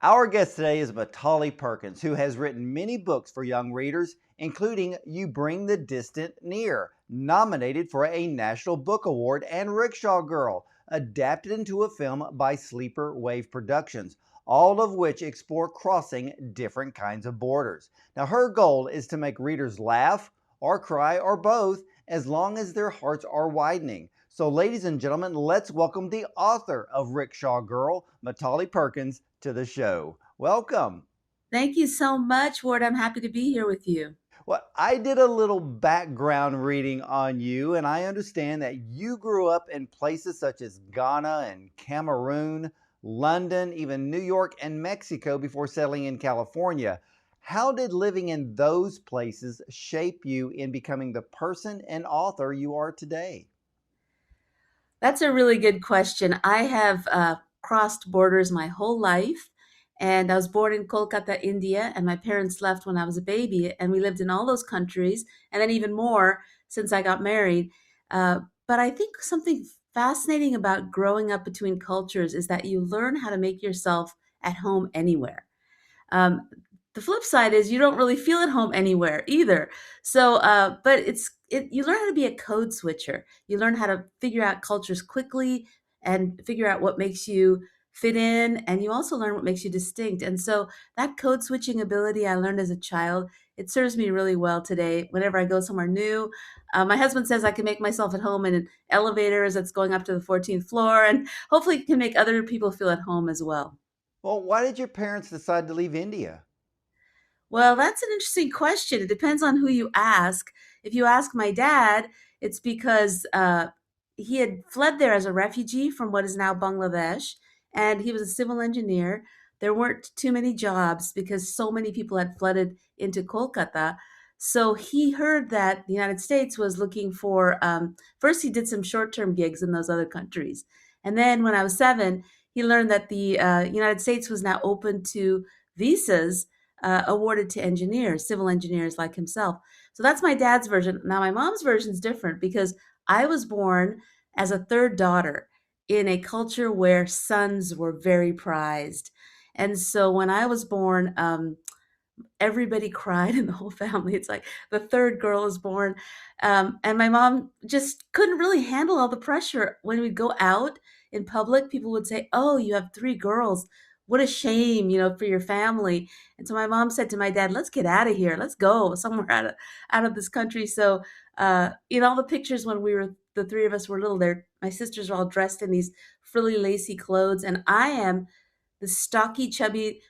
Our guest today is Matali Perkins, who has written many books for young readers, including You Bring the Distant Near, nominated for a National Book Award, and Rickshaw Girl, adapted into a film by Sleeper Wave Productions, all of which explore crossing different kinds of borders. Now, her goal is to make readers laugh or cry or both as long as their hearts are widening. So, ladies and gentlemen, let's welcome the author of Rickshaw Girl, Matali Perkins, to the show. Welcome. Thank you so much, Ward. I'm happy to be here with you. Well, I did a little background reading on you, and I understand that you grew up in places such as Ghana and Cameroon, London, even New York and Mexico before settling in California. How did living in those places shape you in becoming the person and author you are today? That's a really good question. I have crossed borders my whole life, and I was born in Kolkata, India, and my parents left when I was a baby, and we lived in all those countries, and then even more since I got married. But I think something fascinating about growing up between cultures is that you learn how to make yourself at home anywhere. Um, the flip side is you don't really feel at home anywhere either. So, but you learn how to be a code switcher. You learn how to figure out cultures quickly and figure out what makes you fit in, and you also learn what makes you distinct. And so that code switching ability I learned as a child, it serves me really well today. Whenever I go somewhere new, my husband says I can make myself at home in an elevator as it's going up to the 14th floor, and hopefully can make other people feel at home as well. Well, why did your parents decide to leave India? Well, that's an interesting question. It depends on who you ask. If you ask my dad, it's because he had fled there as a refugee from what is now Bangladesh, and he was a civil engineer. There weren't too many jobs because so many people had flooded into Kolkata. So he heard that the United States was looking for, first, he did some short term gigs in those other countries. And then when I was 7, he learned that the United States was now open to visas awarded to engineers, civil engineers like himself. So that's my dad's version. Now, my mom's version is different because I was born as a third daughter in a culture where sons were very prized. And so when I was born, everybody cried in the whole family. It's like the third girl is born. And my mom just couldn't really handle all the pressure. When we'd go out in public, people would say, "Oh, you have 3 girls. What a shame, for your family." And so my mom said to my dad, "Let's get out of here. Let's go somewhere out of this country." So in all the pictures when the three of us were little, there, my sisters are all dressed in these frilly, lacy clothes, and I am the stocky, chubby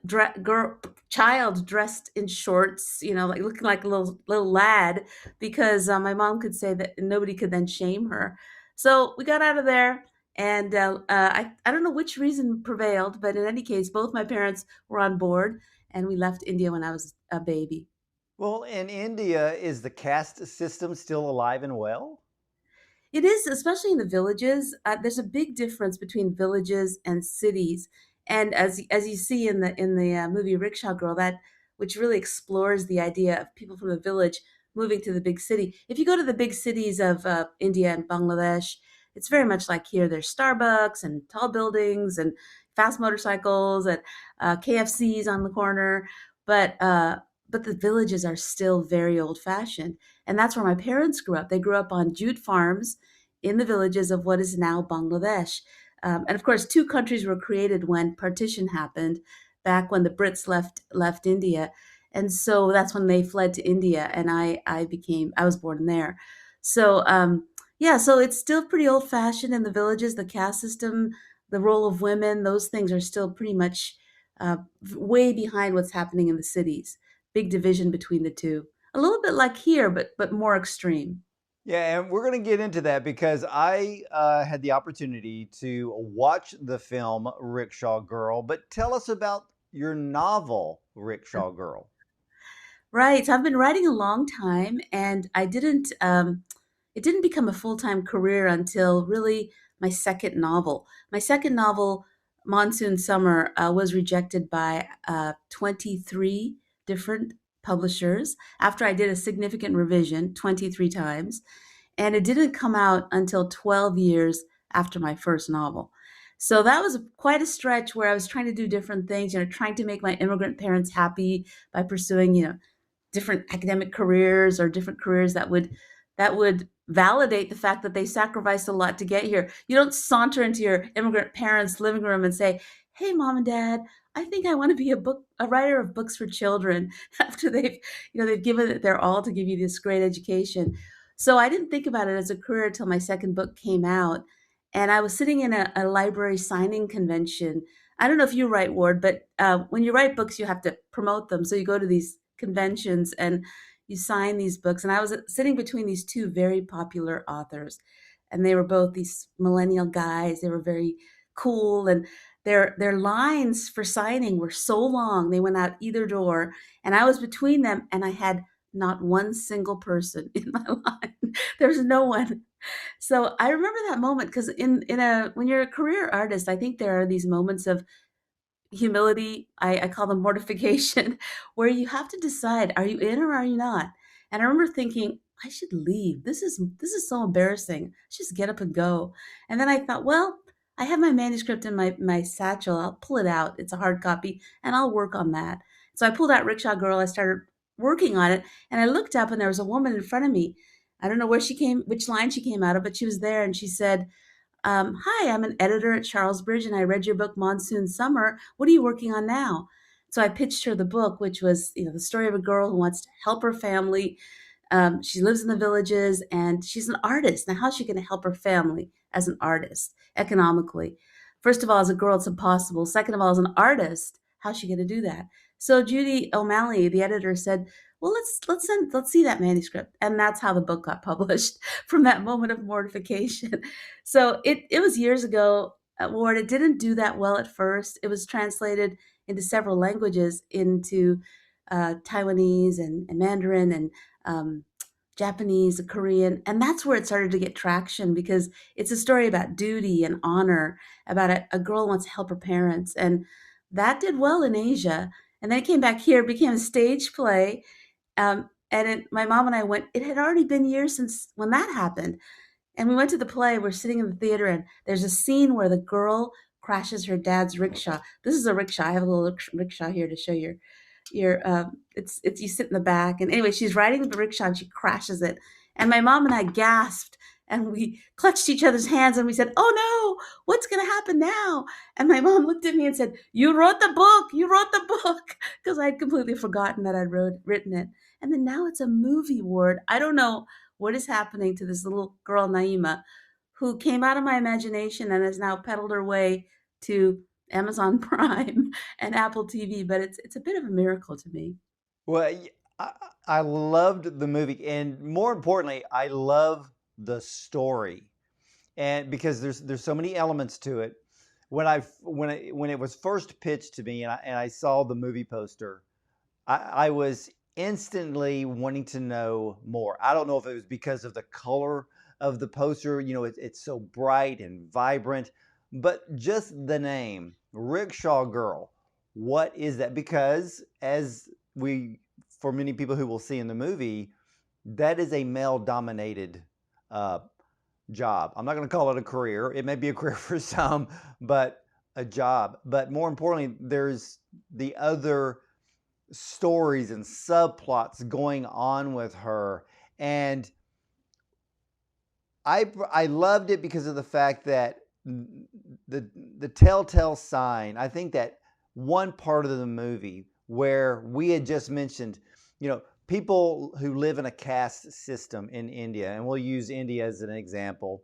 girl child dressed in shorts, like looking like a little lad, because my mom could say that nobody could then shame her. So we got out of there, and I don't know which reason prevailed, but in any case, both my parents were on board, and we left India when I was a baby. Well, in India, is the caste system still alive and well? It is, especially in the villages. There's a big difference between villages and cities, and as you see in the movie Rickshaw Girl, that which really explores the idea of people from the village moving to the big city. If you go to the big cities of India and Bangladesh, it's very much like here. There's Starbucks and tall buildings and fast motorcycles and KFCs on the corner, but uh, but the villages are still very old fashioned, and that's where my parents grew up. They grew up on jute farms in the villages of what is now Bangladesh. And of course, two countries were created when partition happened, back when the Brits left India, and so that's when they fled to India, and I was born there. So yeah, so it's still pretty old fashioned in the villages. The caste system, the role of women, those things are still pretty much uh, way behind what's happening in the cities. Big division between the two. A little bit like here, but more extreme. Yeah, and we're going to get into that because I had the opportunity to watch the film Rickshaw Girl. But tell us about your novel, Rickshaw Girl. Right. So I've been writing a long time, and it didn't become a full-time career until really my second novel. My second novel, Monsoon Summer, was rejected by 23 different publishers after I did a significant revision 23 times. And it didn't come out until 12 years after my first novel. So that was quite a stretch where I was trying to do different things, trying to make my immigrant parents happy by pursuing, different academic careers or different careers that would validate the fact that they sacrificed a lot to get here. You don't saunter into your immigrant parents' living room and say, "Hey, mom and dad, I think I want to be a writer of books for children," after they've given it their all to give you this great education. So I didn't think about it as a career until my second book came out, and I was sitting in a library signing convention. I don't know if you write, Ward, but when you write books, you have to promote them. So you go to these conventions and you sign these books. And I was sitting between these two very popular authors, and they were both these millennial guys. They were very cool, and their lines for signing were so long. They went out either door, and I was between them, and I had not one single person in my line. There was no one. So I remember that moment because in a when you're a career artist, I think there are these moments of humility. I call them mortification, where you have to decide, are you in or are you not? And I remember thinking, I should leave. This is so embarrassing. Let's just get up and go. And then I thought, well, I have my manuscript in my satchel. I'll pull it out. It's a hard copy, and I'll work on that. So I pulled out Rickshaw Girl. I started working on it, and I looked up, and there was a woman in front of me. I don't know which line she came out of, but she was there, and she said, "Hi, I'm an editor at Charles Bridge, and I read your book, Monsoon Summer. What are you working on now?" So I pitched her the book, which was, the story of a girl who wants to help her family. She lives in the villages, and she's an artist. Now, how's she going to help her family as an artist economically? First of all, as a girl, it's impossible. Second of all, as an artist, how's she going to do that? So Judy O'Malley, the editor, said, "Well, let's see that manuscript," and that's how the book got published. From that moment of mortification. So it was years ago, Ward. It didn't do that well at first. It was translated into several languages, into Taiwanese and Mandarin and um, Japanese, Korean, and that's where it started to get traction because it's a story about duty and honor, about a girl who wants to help her parents, and that did well in Asia. And then it came back here, became a stage play, my mom and I went. It had already been years since when that happened, and we went to the play. We're sitting in the theater, and there's a scene where the girl crashes her dad's rickshaw. This is a rickshaw. I have a little rickshaw here to show it's you sit in the back, and anyway, she's riding the rickshaw and she crashes it, and my mom and I gasped, and we clutched each other's hands, and we said, "Oh no, what's going to happen now?" And my mom looked at me and said, "You wrote the book, you wrote the book," because I'd completely forgotten that written it. And then now it's a movie, Ward. I don't know what is happening to this little girl, Naima, who came out of my imagination and has now pedaled her way to Amazon Prime and Apple TV, but it's a bit of a miracle to me. Well, I, I loved the movie, and more importantly, I love the story, and because there's so many elements to it. When it was first pitched to me, and I saw the movie poster, I was instantly wanting to know more. I don't know if it was because of the color of the poster, it's so bright and vibrant, but just the name, Rickshaw Girl. What is that? Because as we, for many people who will see in the movie, that is a male dominated uh, job. I'm not going to call it a career. It may be a career for some, but a job. But more importantly, there's the other stories and subplots going on with her. And I loved it because of the fact that the telltale sign. I think that one part of the movie where we had just mentioned, people who live in a caste system in India, and we'll use India as an example,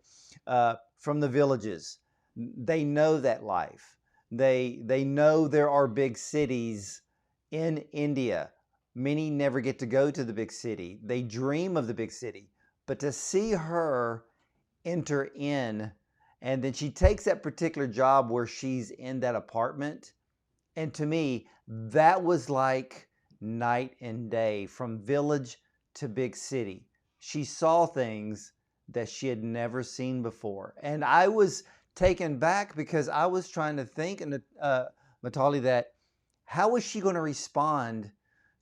from the villages, they know that life. They know there are big cities in India. Many never get to go to the big city. They dream of the big city. But to see her enter in, and then she takes that particular job where she's in that apartment, and to me, that was like night and day from village to big city. She saw things that she had never seen before. And I was taken back because I was trying to think, and Mitali, that how is she going to respond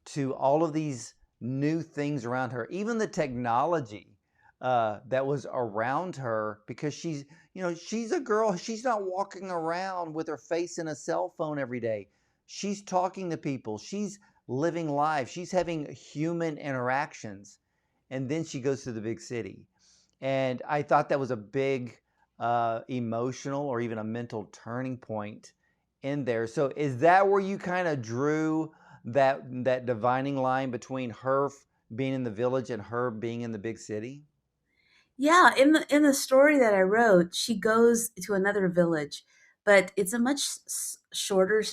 to all of these new things around her? Even the technology. that was around her because she's a girl. She's not walking around with her face in a cell phone every day. She's talking to people. She's living life. She's having human interactions. And then she goes to the big city. And I thought that was a big emotional or even a mental turning point in there. So is that where you kind of drew that dividing line between her being in the village and her being in the big city? Yeah, in the story that I wrote, she goes to another village, but it's a much shorter,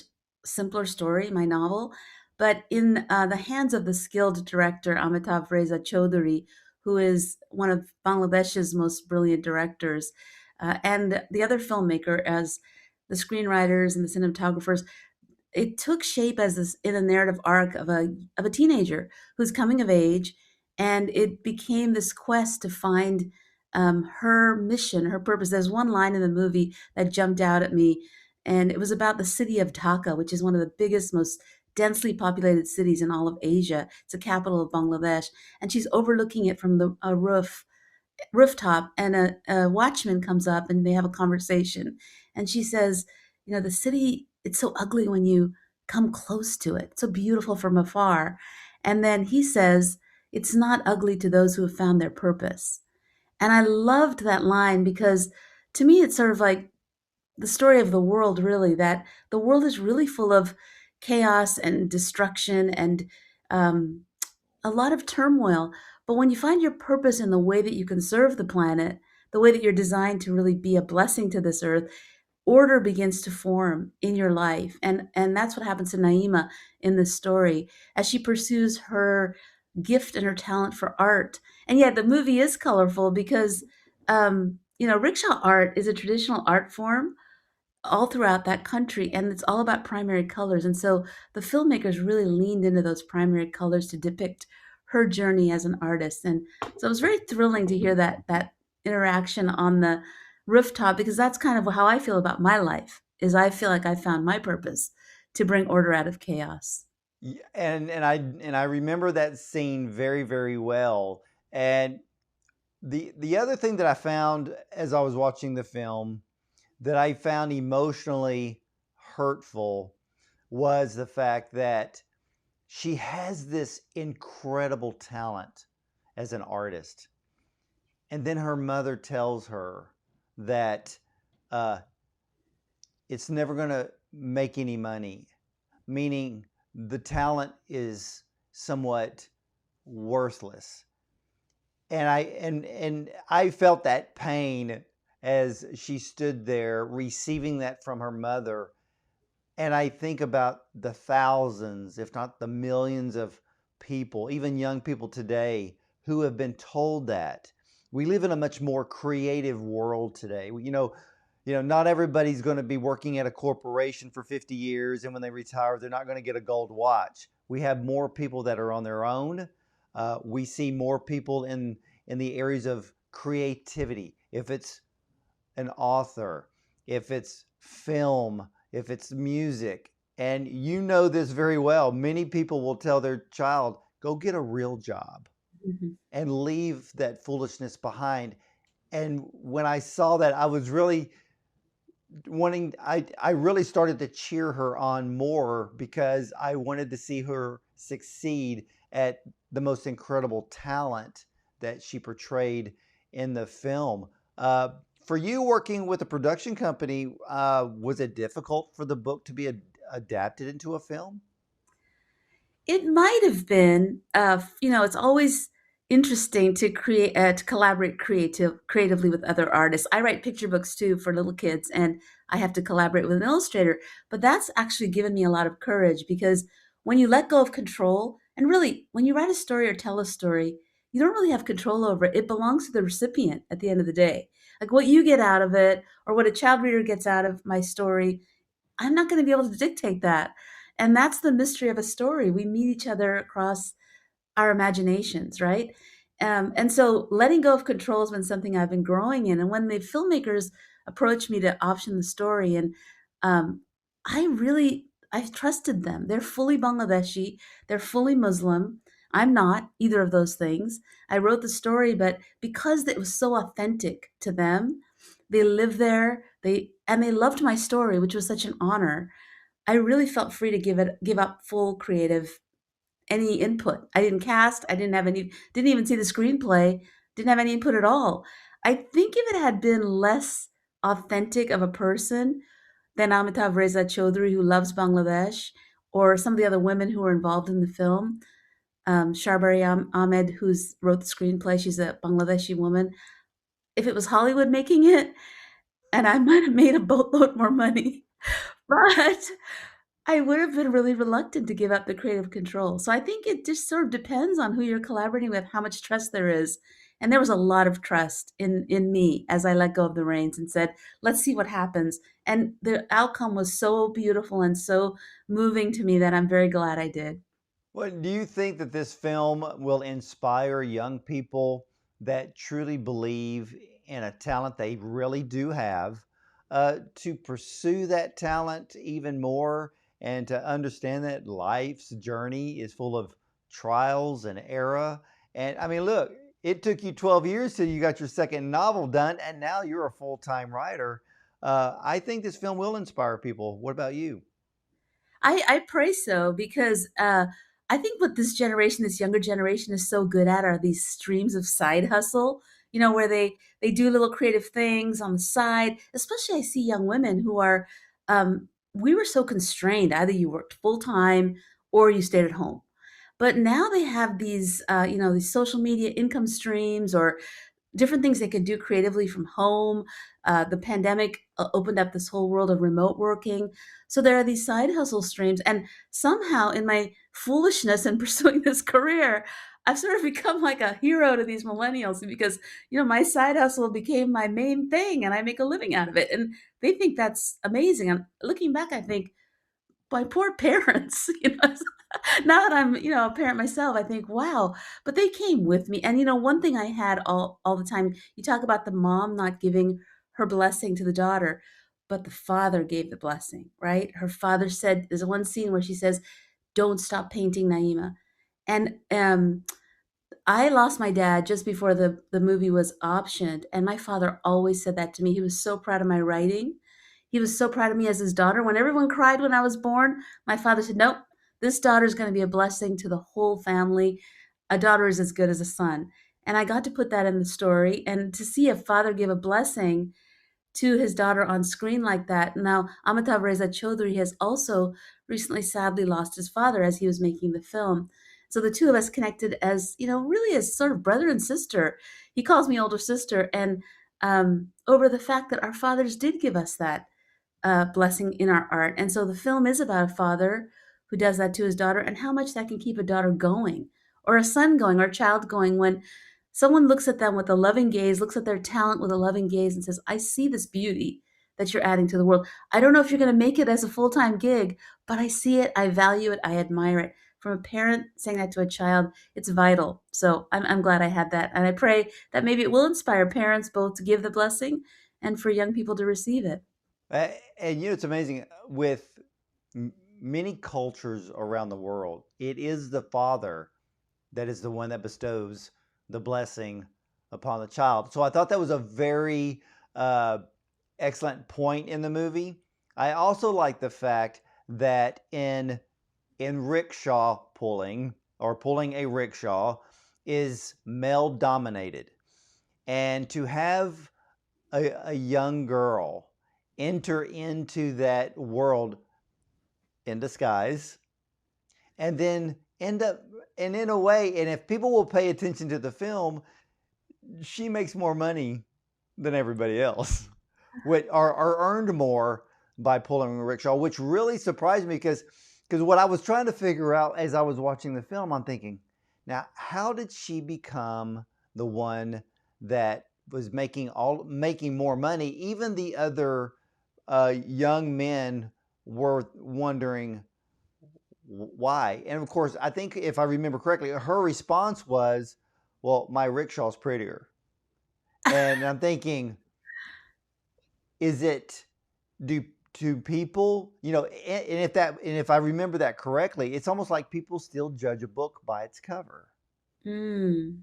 simpler story, my novel. But in the hands of the skilled director Amitav Reza Chaudhuri, who is one of Bangladesh's most brilliant directors, and the other filmmaker, as the screenwriters and the cinematographers, it took shape as this in a narrative arc of a teenager who's coming of age, and it became this quest to find her mission, her purpose. There's one line in the movie that jumped out at me, and it was about the city of Dhaka, which is one of the biggest, most densely populated cities in all of Asia. It's the capital of Bangladesh, and she's overlooking it from a rooftop, and a watchman comes up and they have a conversation, and she says, the city, it's so ugly when you come close to it, it's so beautiful from afar. And then he says, it's not ugly to those who have found their purpose. And I loved that line because to me it's sort of like the story of the world, really, that the world is really full of chaos and destruction and um, a lot of turmoil. But when you find your purpose in the way that you can serve the planet, the way that you're designed to really be a blessing to this earth, order begins to form in your life. And that's what happens to Naima in this story as she pursues her gift and her talent for art. And yet the movie is colorful because rickshaw art is a traditional art form all throughout that country, and it's all about primary colors. And so the filmmakers really leaned into those primary colors to depict her journey as an artist. And so it was very thrilling to hear that interaction on the rooftop, because that's kind of how I feel about my life, is I feel like I found my purpose to bring order out of chaos. And I remember that scene very, very well. And the other thing that I found as I was watching the film that I found emotionally hurtful was the fact that she has this incredible talent as an artist. And then her mother tells her that uh, it's never going to make any money, meaning the talent is somewhat worthless. And I felt that pain as she stood there receiving that from her mother. And I think about the thousands, if not the millions of people, even young people today, who have been told that. We live in a much more creative world today. Not everybody's going to be working at a corporation for 50 years, and when they retire, they're not going to get a gold watch. We have more people that are on their own. We see more people in the areas of creativity. If it's an author, if it's film, if it's music. And you know this very well. Many people will tell their child, go get a real job Mhm. and leave that foolishness behind. And when I saw that, I was really I really started to cheer her on more because I wanted to see her succeed at the most incredible talent that she portrayed in the film. For you working with a production company, was it difficult for the book to be adapted into a film? It might have been. It's always interesting to collaborate creatively with other artists. I write picture books too for little kids, and I have to collaborate with an illustrator. But that's actually given me a lot of courage, because when you let go of control, and really when you write a story or tell a story, you don't really have control over it. It belongs to the recipient at the end of the day. Like what you get out of it, or what a child reader gets out of my story, I'm not going to be able to dictate that. And that's the mystery of a story. We meet each other across our imaginations, right? And so letting go of control has been something I've been growing in. And when the filmmakers approached me to option the story, and um, I trusted them. They're fully Bangladeshi, they're fully Muslim. I'm not either of those things. I wrote the story, but because it was so authentic to them, they lived there, they loved my story, which was such an honor. I really felt free to give up full creative any input. I didn't cast, I didn't have any didn't even see the screenplay, didn't have any input at all. I think if it had been less authentic of a person than Amitav Reza Chaudhry, who loves Bangladesh, or some of the other women who were involved in the film, Sharbari Ahmed, who's wrote the screenplay, she's a Bangladeshi woman. If it was Hollywood making it, and I might have made a boatload more money, but I would have been really reluctant to give up the creative control. So I think it just sort of depends on who you're collaborating with, how much trust there is. And there was a lot of trust in me as I let go of the reins and said, let's see what happens. And the outcome was so beautiful and so moving to me that I'm very glad I did. Well, do you think that this film will inspire young people that truly believe in a talent they really do have to pursue that talent even more and to understand that life's journey is full of trials and error? And I mean, look, it took you 12 years till you got your second novel done, and now you're a full time writer. I think this film will inspire people. What about you? I pray so because I think what this generation, this younger generation, is so good at are these streams of side hustle. You know, where they do little creative things on the side. Especially, I see young women who are. We were so constrained. Either you worked full time or you stayed at home. But now they have these, these social media income streams or different things they could do creatively from home. The pandemic opened up this whole world of remote working. So there are these side hustle streams. And somehow, in my foolishness in pursuing this career, I've sort of become like a hero to these millennials because, my side hustle became my main thing and I make a living out of it. And they think that's amazing. And looking back, I think, my poor parents, now that I'm, a parent myself, I think, wow, but they came with me. And one thing I had all the time, you talk about the mom not giving her blessing to the daughter, but the father gave the blessing, right? Her father said, there's one scene where she says, "Don't stop painting, Naima." And I lost my dad just before the movie was optioned, and my father always said that to me. He was so proud of my writing. He was so proud of me as his daughter. When everyone cried when I was born, my father said, "Nope, this daughter is going to be a blessing to the whole family. A daughter is as good as a son." And I got to put that in the story, and to see a father give a blessing to his daughter on screen like that. Now, Amitav Reza Chaudhry has also recently sadly lost his father as he was making the film. So the two of us connected as, really as sort of brother and sister. He calls me older sister, and over the fact that our fathers did give us that blessing in our art. And so the film is about a father who does that to his daughter and how much that can keep a daughter going or a son going or a child going when someone looks at them with a loving gaze, looks at their talent with a loving gaze and says, "I see this beauty that you're adding to the world. I don't know if you're going to make it as a full-time gig, but I see it, I value it, I admire it." From a parent saying that to a child, it's vital. So I'm glad I had that. And I pray that maybe it will inspire parents both to give the blessing and for young people to receive it. And it's amazing with many cultures around the world, it is the father that is the one that bestows the blessing upon the child. So I thought that was a very uh, excellent point in the movie. I also like the fact that in rickshaw pulling or pulling a rickshaw is male dominated, and to have a young girl enter into that world in disguise and then end up, and in a way, and if people will pay attention to the film, she makes more money than everybody else, which are earned more by pulling a rickshaw, which really surprised me because what I was trying to figure out as I was watching the film, I'm thinking, now how did she become the one that was making more money? Even the other young men were wondering why. And of course, I think if I remember correctly, her response was, "Well, my rickshaw's prettier." And I'm thinking, is it do to people, and if I remember that correctly, it's almost like people still judge a book by its cover. Mm.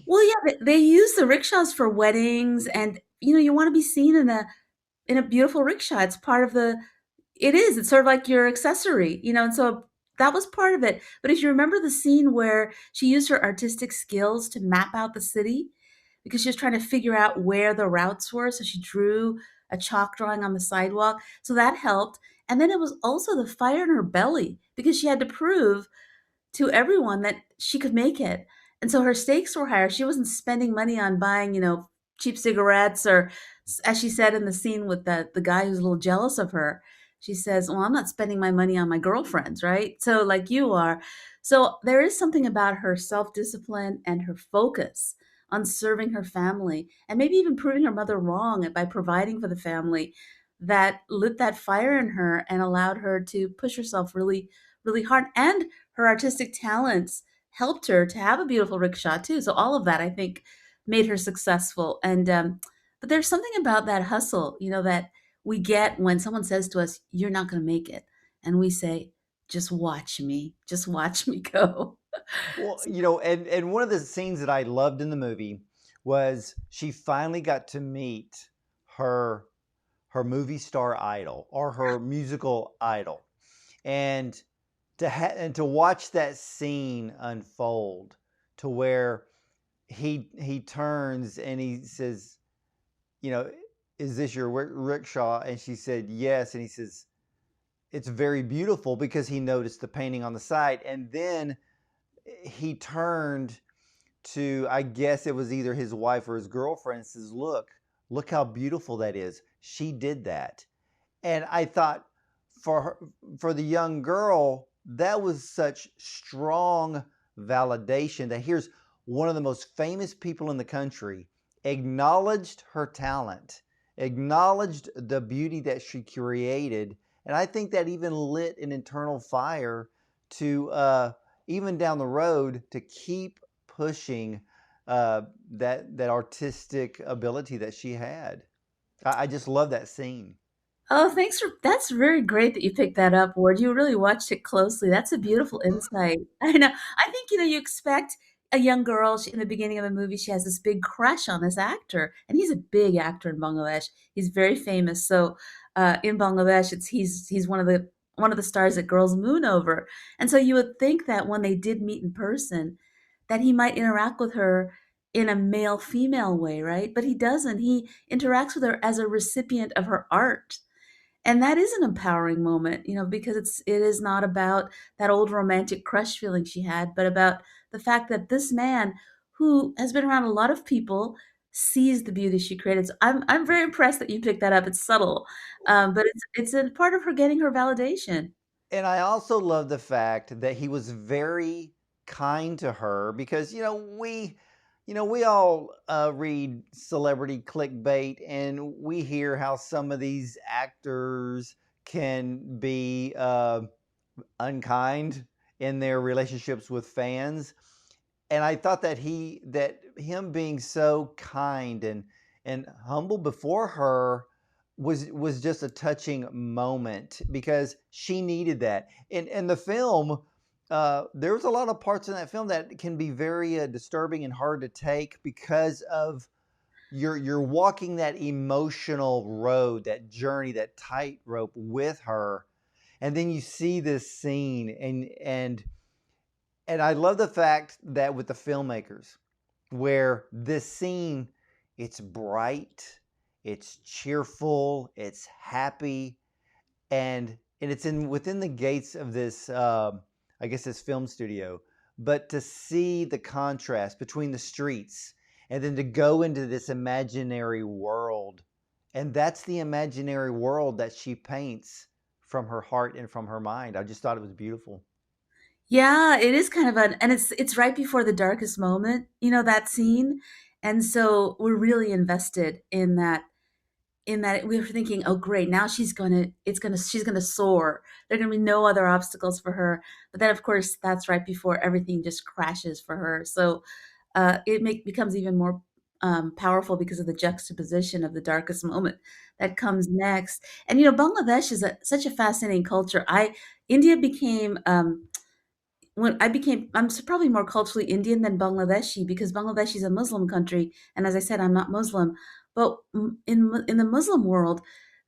Well, yeah, they use the rickshaws for weddings, and you want to be seen in a beautiful rickshaw. It's part of the it is. It's sort of like your accessory, and so that was part of it. But if you remember the scene where she used her artistic skills to map out the city because she was trying to figure out where the routes were, so she drew a chalk drawing on the sidewalk. So that helped. And then it was also the fire in her belly because she had to prove to everyone that she could make it. And so her stakes were higher. She wasn't spending money on buying, cheap cigarettes or as she said in the scene with the guy who's a little jealous of her. She says, "Well, I'm not spending my money on my girlfriends, right? So like you are." So there is something about her self-discipline and her focus on serving her family and maybe even proving her mother wrong by providing for the family that lit that fire in her and allowed her to push herself really really hard and her artistic talents helped her to have a beautiful rickshaw too. So all of that, I think, made her successful. And but there's something about that hustle, that we get when someone says to us, "You're not going to make it," and we say, just watch me go." Well, and one of the scenes that I loved in the movie was she finally got to meet her her movie star idol or her musical idol, and and to watch that scene unfold to where he turns and he says, you know, "Is this your rickshaw?" And she said, "Yes." And he says, "It's very beautiful," because he noticed the painting on the side. And then he turned to, I guess it was either his wife or his girlfriend, and says, "Look how beautiful that is. She did that." And I thought, for her, for the young girl, that was such strong validation that here's one of the most famous people in the country acknowledged her talent, acknowledged the beauty that she created. And I think that even lit an internal fire to, even down the road, to keep pushing that artistic ability that she had. I just love that scene. Oh, thanks for that's very great that you picked that up, Ward. You really watched it closely. That's a beautiful insight. I know. I think, you expect a young girl, in the beginning of the movie, she has this big crush on this actor, and he's a big actor in Bangladesh. He's very famous. So, in Bangladesh, he's one of the stars that girls moon over. And so you would think that when they did meet in person, that he might interact with her in a male-female way, right? But he doesn't. He interacts with her as a recipient of her art, and that is an empowering moment, because it is not about that old romantic crush feeling she had, but about the fact that this man who has been around a lot of people sees the beauty she created. So I'm very impressed that you picked that up. It's subtle, but it's a part of her getting her validation. And I also love the fact that he was very kind to her because we all read celebrity clickbait and we hear how some of these actors can be unkind in their relationships with fans. And I thought that him being so kind and humble before her was just a touching moment because she needed that. In the film, there's a lot of parts in that film that can be very disturbing and hard to take because of you're walking that emotional road, that journey, that tightrope with her, and then you see this scene and I love the fact that with the filmmakers, where this scene, it's bright, it's cheerful, it's happy, and it's in within the gates of this, I guess, this film studio. But to see the contrast between the streets and then to go into this imaginary world, and that's the imaginary world that she paints from her heart and from her mind. I just thought it was beautiful. Yeah, it is kind of and it's right before the darkest moment, that scene, and so we're really invested in that we were thinking, "Oh, great, now she's gonna soar. There are gonna be no other obstacles for her." But then, of course, that's right before everything just crashes for her. So, it becomes even more. powerful because of the juxtaposition of the darkest moment that comes next. And Bangladesh is such a fascinating culture. I India became when I became I'm probably more culturally Indian than Bangladeshi because Bangladesh is a Muslim country, and as I said, I'm not Muslim. But in the Muslim world,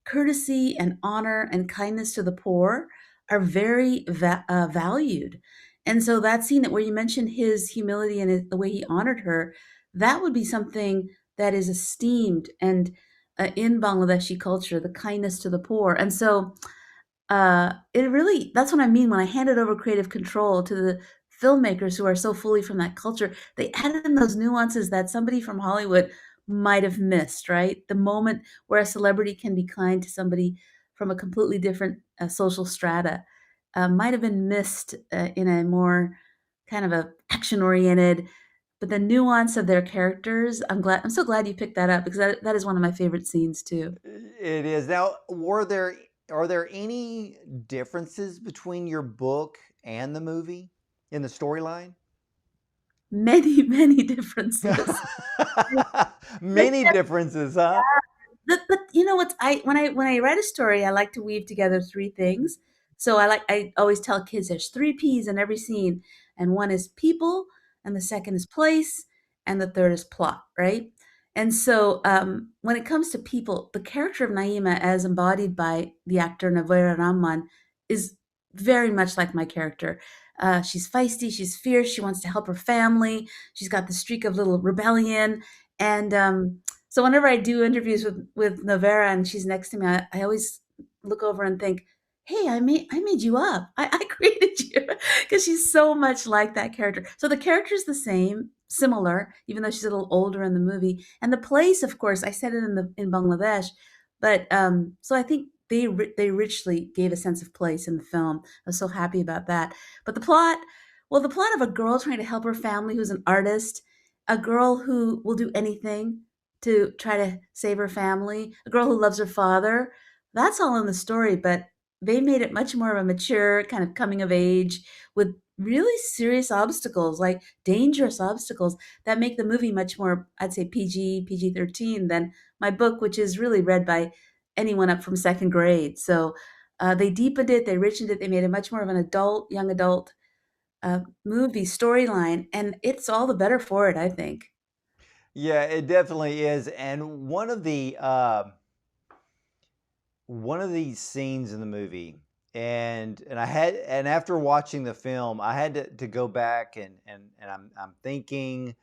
courtesy and honor and kindness to the poor are very valued. And so that scene that where you mentioned his humility and the way he honored her, that would be something that is esteemed and in Bangladeshi culture, the kindness to the poor. And so it really that's what I mean when I handed over creative control to the filmmakers who are so fully from that culture. They added in those nuances that somebody from Hollywood might have missed, right? The moment where a celebrity can be kind to somebody from a completely different social strata might have been missed in a more kind of a action-oriented, but the nuance of their characters, I'm so glad you picked that up because that is one of my favorite scenes too. It is. Now, are there any differences between your book and the movie in the storyline? Many, many differences. Many differences, huh? But you know what? I when I write a story, I like to weave together three things. So I always tell kids there's three P's in every scene, and one is people, and the second is place, and the third is plot, right? And so when it comes to people, the character of Naima, as embodied by the actor Navera Rahman, is very much like my character. She's feisty, she's fierce, she wants to help her family, she's got the streak of little rebellion, and so whenever I do interviews with Novera and she's next to me, I always look over and think, "Hey, I made you up. I created you," because she's so much like that character. So the character's the same, similar, even though she's a little older in the movie. And the place, of course, I said it in Bangladesh, but so I think they richly gave a sense of place in the film. I was so happy about that. But the plot of a girl trying to help her family who's an artist, a girl who will do anything to try to save her family, a girl who loves her father. That's all in the story, but they made it much more of a mature kind of coming of age with really serious obstacles, like dangerous obstacles that make the movie much more, I'd say PG 13 than my book, which is really read by anyone up from second grade. So they deepened it, they richened it, they made it much more of an young adult movie storyline, and it's all the better for it, I think. Yeah, it definitely is. And one of these scenes in the movie, and after watching the film, I had to go back and I'm thinking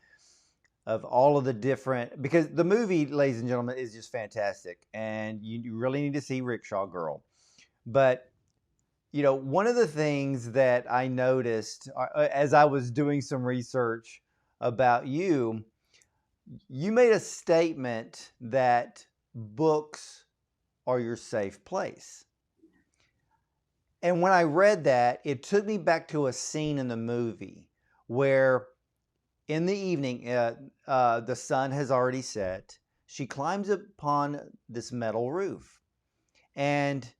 of all of the different because the movie, ladies and gentlemen, is just fantastic, and you really need to see Rickshaw Girl. But one of the things that I noticed as I was doing some research about you, you made a statement that books are your safe place. And when I read that, it took me back to a scene in the movie where in the evening, the sun has already set. She climbs upon this metal roof and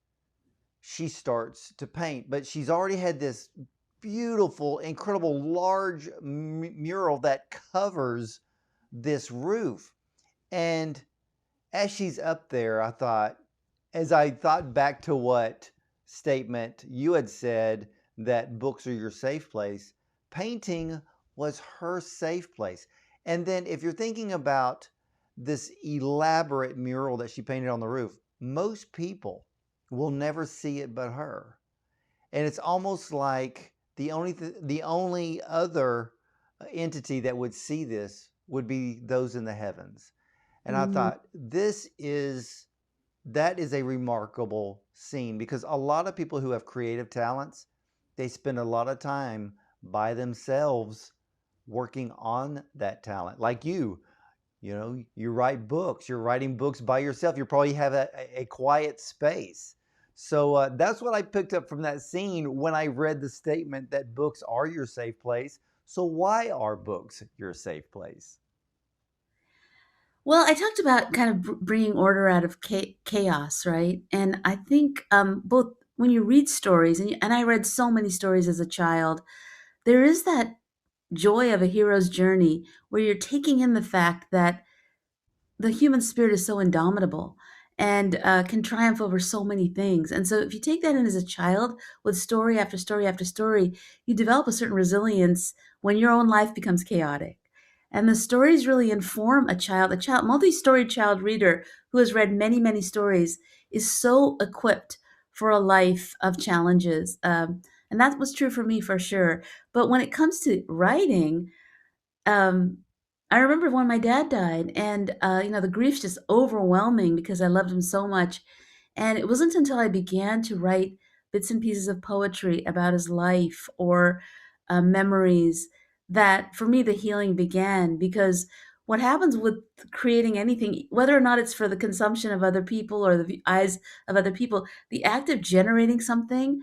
she starts to paint, but she's already had this beautiful, incredible, large mural that covers this roof. And as she's up there, as I thought back to what statement you had said that books are your safe place, painting was her safe place. And then if you're thinking about this elaborate mural that she painted on the roof, most people will never see it but her. And it's almost like the only other entity that would see this would be those in the heavens. And I Mhm. thought that is a remarkable scene because a lot of people who have creative talents, they spend a lot of time by themselves working on that talent. Like you write books, you're writing books by yourself. You probably have a quiet space. So that's what I picked up from that scene when I read the statement that books are your safe place. So why are books your safe place? Well, I talked about kind of bringing order out of chaos, right? And I think both when you read stories, and I read so many stories as a child, there is that joy of a hero's journey where you're taking in the fact that the human spirit is so indomitable and can triumph over so many things. And so, if you take that in as a child with story after story after story, you develop a certain resilience when your own life becomes chaotic. And the stories really inform a child. Multi-storied child reader who has read many, many stories is so equipped for a life of challenges. And that was true for me for sure. But when it comes to writing, um, I remember when my dad died, and the grief's just overwhelming because I loved him so much. And it wasn't until I began to write bits and pieces of poetry about his life or memories that, for me, the healing began. Because what happens with creating anything, whether or not it's for the consumption of other people or the eyes of other people, the act of generating something,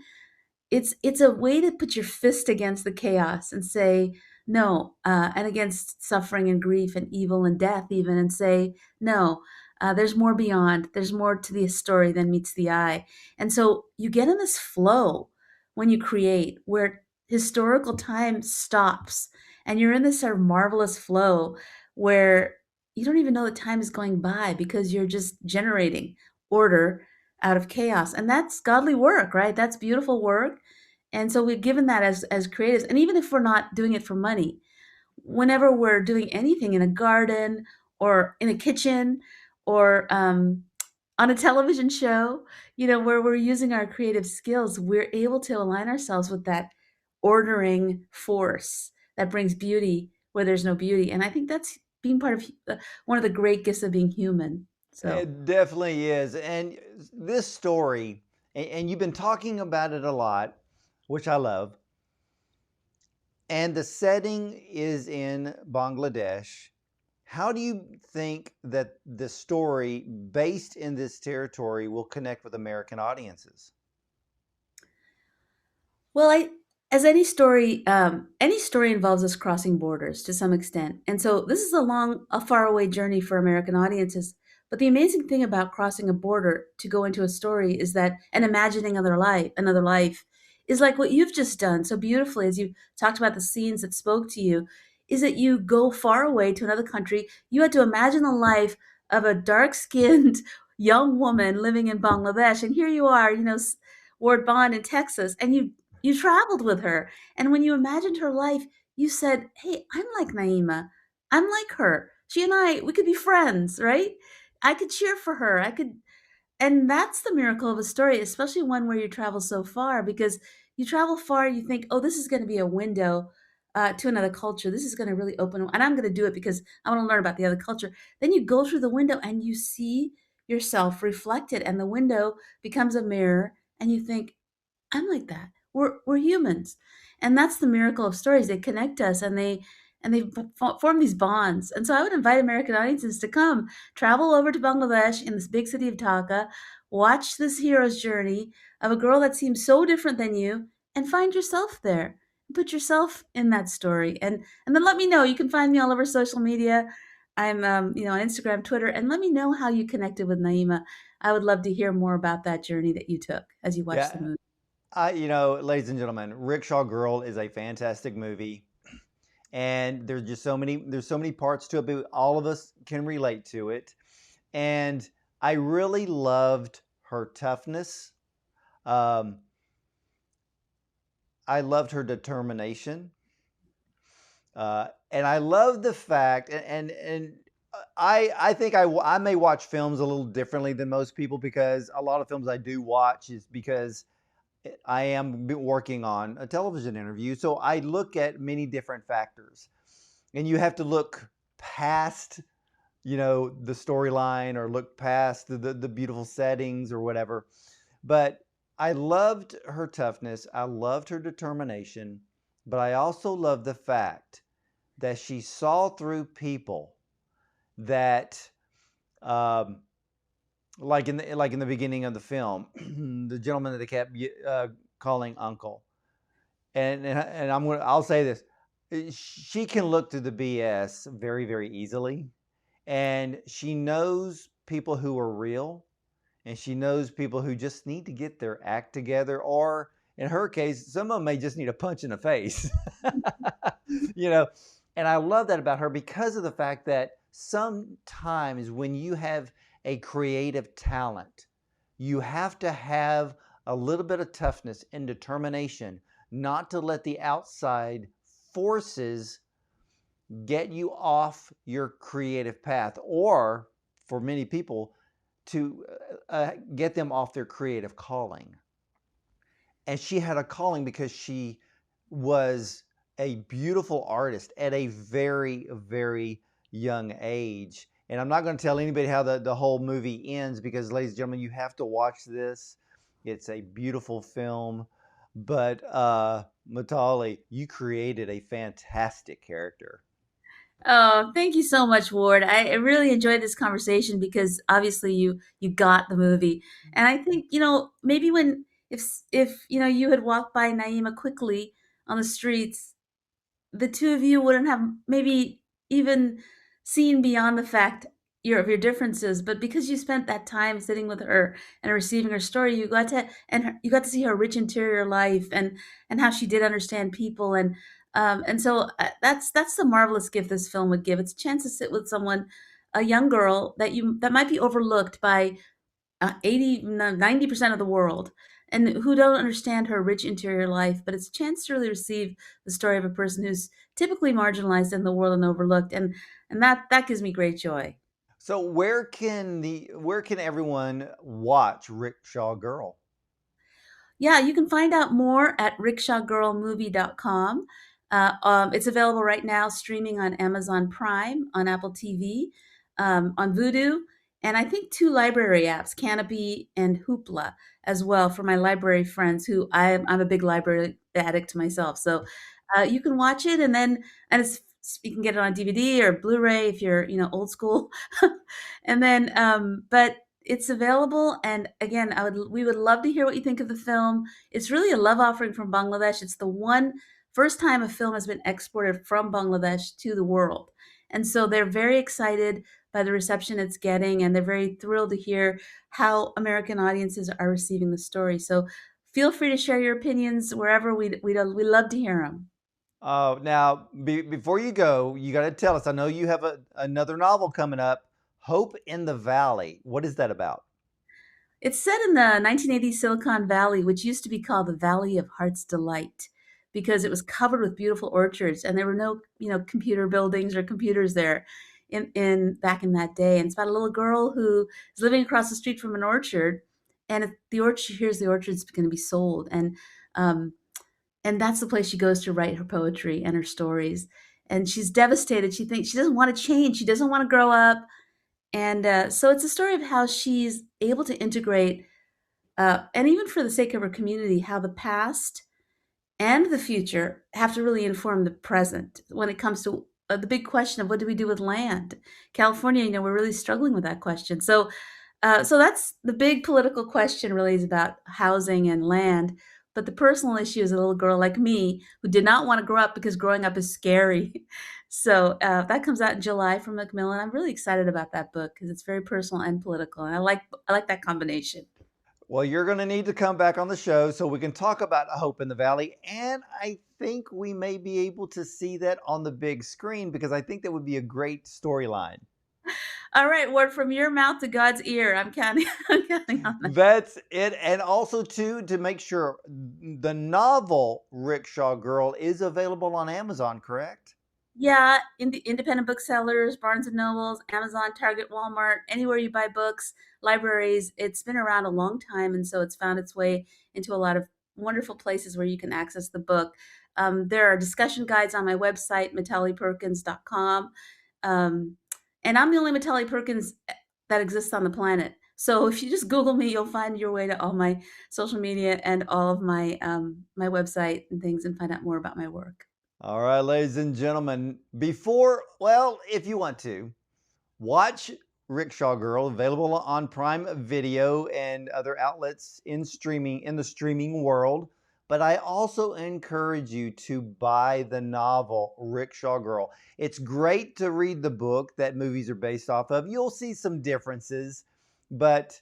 it's a way to put your fist against the chaos and say no, and against suffering and grief and evil and death even, and say no. There's more beyond. There's more to the story than meets the eye. And so you get in this flow when you create where historical time stops, and you're in this sort of marvelous flow where you don't even know that time is going by because you're just generating order out of chaos. And that's godly work, right? That's beautiful work. And so we've given that as creatives. And even if we're not doing it for money, whenever we're doing anything in a garden or in a kitchen or on a television show, where we're using our creative skills, we're able to align ourselves with that ordering force that brings beauty where there's no beauty. And I think that's being part of one of the great gifts of being human. So. It definitely is. And this story, and you've been talking about it a lot, which I love. And the setting is in Bangladesh. How do you think that the story based in this territory will connect with American audiences? Well, as any story involves us crossing borders to some extent, and so this is a far away journey for American audiences. But the amazing thing about crossing a border to go into a story is that, and imagining another life, is like what you've just done so beautifully as you talked about the scenes that spoke to you, is that you go far away to another country. You had to imagine the life of a dark skinned young woman living in Bangladesh, and here you are, Ward Bond in Texas, and you traveled with her. And when you imagined her life, you said, hey, I'm like Naima. I'm like her. She and I, we could be friends, right? I could cheer for her. And that's the miracle of a story, especially one where you travel so far, because you travel far, you think, oh, this is going to be a window to another culture. This is going to really open, and I'm going to do it because I want to learn about the other culture. Then you go through the window and you see yourself reflected, and the window becomes a mirror, and you think, I'm like that. We're humans, and that's the miracle of stories. They connect us, and they form these bonds. And so I would invite American audiences to come travel over to Bangladesh in this big city of Dhaka, watch this hero's journey of a girl that seems so different than you, and find yourself there. Put yourself in that story, and then let me know. You can find me all over social media. I'm on Instagram, Twitter, and let me know how you connected with Naima. I would love to hear more about that journey that you took as you watched the Yeah, movie. ladies and gentlemen, Rickshaw Girl is a fantastic movie, and there's so many parts to it, but all of us can relate to it. And I really loved her toughness. Um, I loved her determination. And I love the fact, I think I may watch films a little differently than most people because a lot of films I do watch is because I am working on a television interview. So I look at many different factors, and you have to look past, the storyline or look past the beautiful settings or whatever. But I loved her toughness. I loved her determination, but I also loved the fact that she saw through people that, um, like in the beginning of the film, the gentleman that they kept calling uncle, and I'll say this: she can look through the BS very very easily, and she knows people who are real, and she knows people who just need to get their act together, or in her case, some of them may just need a punch in the face. you know, and I love that about her because of the fact that sometimes when you have a creative talent, you have to have a little bit of toughness and determination not to let the outside forces get you off your creative path, or for many people, to get them off their creative calling. And she had a calling because she was a beautiful artist at a very, very young age. And I'm not going to tell anybody how the whole movie ends because, ladies and gentlemen, you have to watch this. It's a beautiful film. But Matali, you created a fantastic character. Oh, thank you so much, Ward. I really enjoyed this conversation because obviously you got the movie, and I think maybe when if you had walked by Naima quickly on the streets, the two of you wouldn't have maybe even seen beyond the fact of your differences, but because you spent that time sitting with her and receiving her story, you got to see her rich interior life and how she did understand people and so that's the marvelous gift this film would give. It's a chance to sit with someone, a young girl that might be overlooked by 80 90% of the world, and who don't understand her rich interior life, but it's a chance to really receive the story of a person who's typically marginalized in the world and overlooked, and that gives me great joy. So where can everyone watch Rickshaw Girl? Yeah, you can find out more at rickshawgirlmovie.com. It's available right now streaming on Amazon Prime, on Apple TV, on Vudu, and I think two library apps, Canopy and Hoopla, as well for my library friends who I'm a big library addict myself. So you can watch it and you can get it on DVD or Blu-ray if you're old school. And then but it's available, and again, we would love to hear what you think of the film. It's really a love offering from Bangladesh. It's the one first time a film has been exported from Bangladesh to the world. And so they're very excited by the reception it's getting, and they're very thrilled to hear how American audiences are receiving the story. So feel free to share your opinions wherever we love to hear them. Now, before you go, you got to tell us. I know you have another novel coming up, Hope in the Valley. What is that about? It's set in the 1980s Silicon Valley, which used to be called the Valley of Heart's Delight because it was covered with beautiful orchards and there were no, computer buildings or computers there in back in that day. And it's about a little girl who is living across the street from an orchard, and the orchard hears the orchard's going to be sold, um, and that's the place she goes to write her poetry and her stories. And she's devastated. She thinks she doesn't want to change. She doesn't want to grow up, and so it's a story of how she's able to integrate, and even for the sake of her community, how the past and the future have to really inform the present when it comes to the big question of what do we do with land. California, we're really struggling with that question. So that's the big political question. Really, is about housing and land. But the personal issue is a little girl like me who did not want to grow up because growing up is scary. So that comes out in July from Macmillan. I'm really excited about that book because it's very personal and political, and I like that combination. Well, you're going to need to come back on the show so we can talk about Hope in the Valley. And I think we may be able to see that on the big screen because I think that would be a great storyline. All right, word from your mouth to God's ear. I'm counting. I'm counting on that. That's it. And also, too, to make sure the novel Rickshaw Girl is available on Amazon, correct? Yeah, in the independent booksellers, Barnes and Nobles, Amazon, Target, Walmart, anywhere you buy books, libraries. It's been around a long time, and so it's found its way into a lot of wonderful places where you can access the book. There are discussion guides on my website, metalliperkins.com. Um, and I'm the only Metalli Perkins that exists on the planet. So if you just Google me, you'll find your way to all my social media and all of my website and things, and find out more about my work. All right, ladies and gentlemen, if you want to, watch Rickshaw Girl, available on Prime Video and other outlets in the streaming world. But I also encourage you to buy the novel Rickshaw Girl. It's great to read the book that movies are based off of. You'll see some differences, but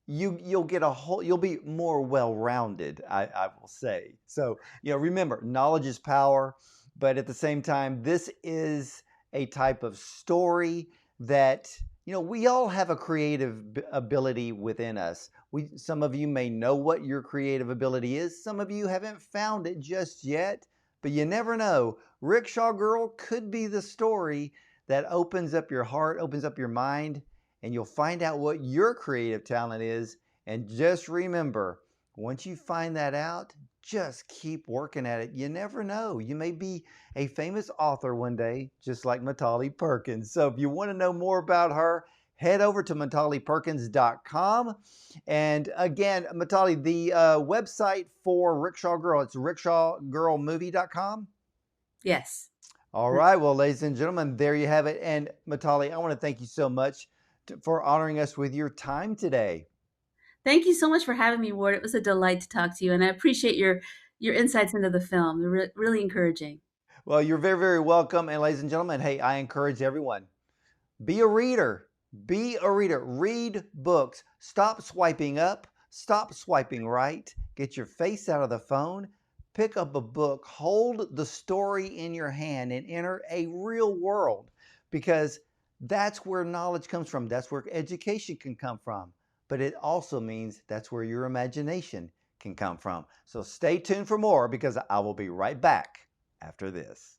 you'll be more well-rounded, I will say. So, remember, knowledge is power, but at the same time, this is a type of story that we all have a creative ability within us. Some of you may know what your creative ability is. Some of you haven't found it just yet, but you never know. Rickshaw Girl could be the story that opens up your heart, opens up your mind, and you'll find out what your creative talent is. And just remember, once you find that out, just keep working at it. You never know. You may be a famous author one day, just like Matali Perkins. So if you want to know more about her, head over to MataliPerkins.com. And again, Matali, the website for Rickshaw Girl, it's rickshawgirlmovie.com. Yes. All right. Well, ladies and gentlemen, there you have it. And Matali, I want to thank you so much for honoring us with your time today. Thank you so much for having me, Ward. It was a delight to talk to you, and I appreciate your insights into the film. They're really encouraging. Well, you're very, very welcome. And ladies and gentlemen, hey, I encourage everyone, be a reader. Be a reader. Read books. Stop swiping up. Stop swiping right. Get your face out of the phone. Pick up a book. Hold the story in your hand and enter a real world, because that's where knowledge comes from. That's where education can come from. But it also means that's where your imagination can come from. So stay tuned for more, because I will be right back after this.